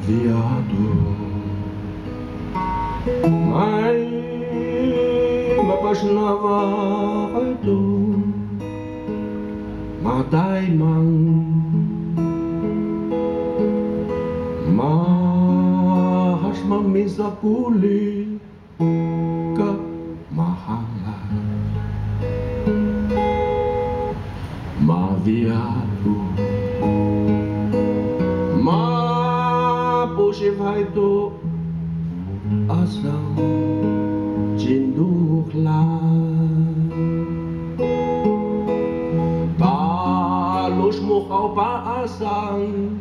viado, mai mapasnava ito matay mang mahas mamisakuli ka mahangan maviado mapusipay ito asang cinduklan talos mo kau paasang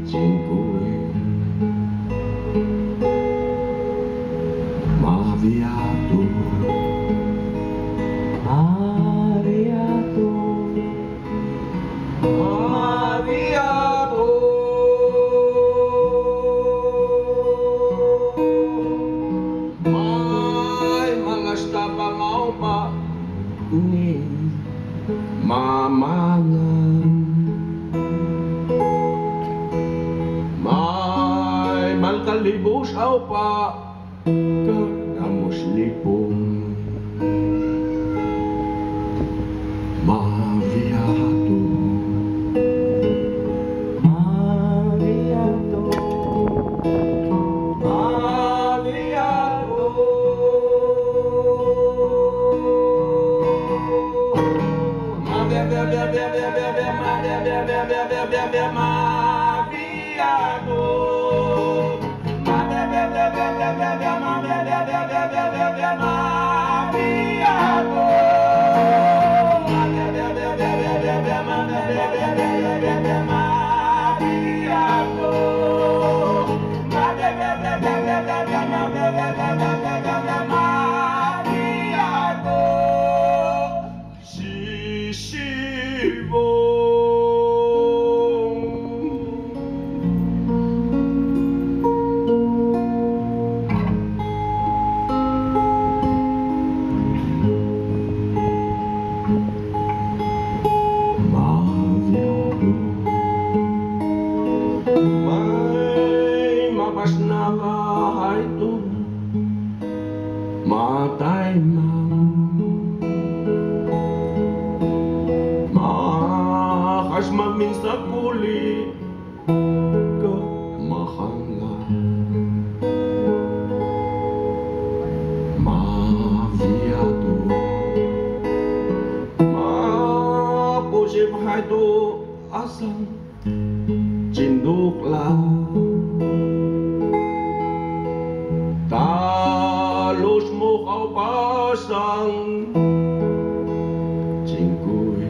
cingkuy maviado maviado maviado mau pa ni mamangan may malkalibos aw pa kadamos lipong maviado maviado maviado ito matay mang makas maminsakuli ka mahangan maviado mapusipay ito asang cinduklan talos mo kau pasang cingkuy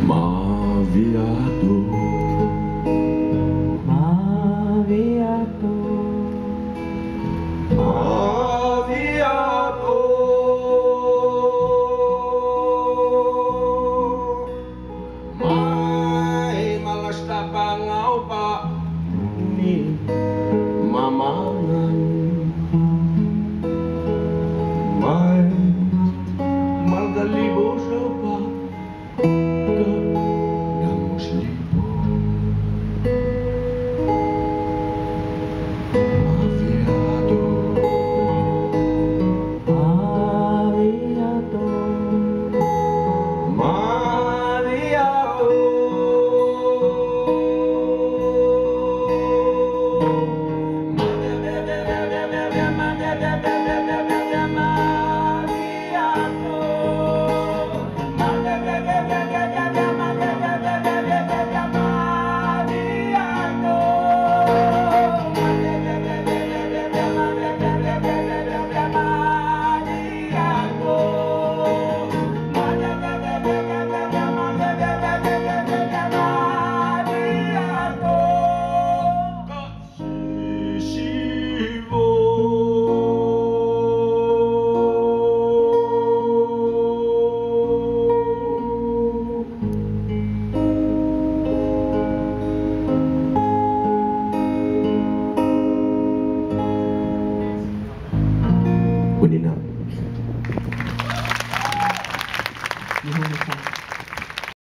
maviado maviado maviado may malas na pangaw pa ni mamangan may malgalibos pa kadamos lipong maviado maviado maviado Kunin na.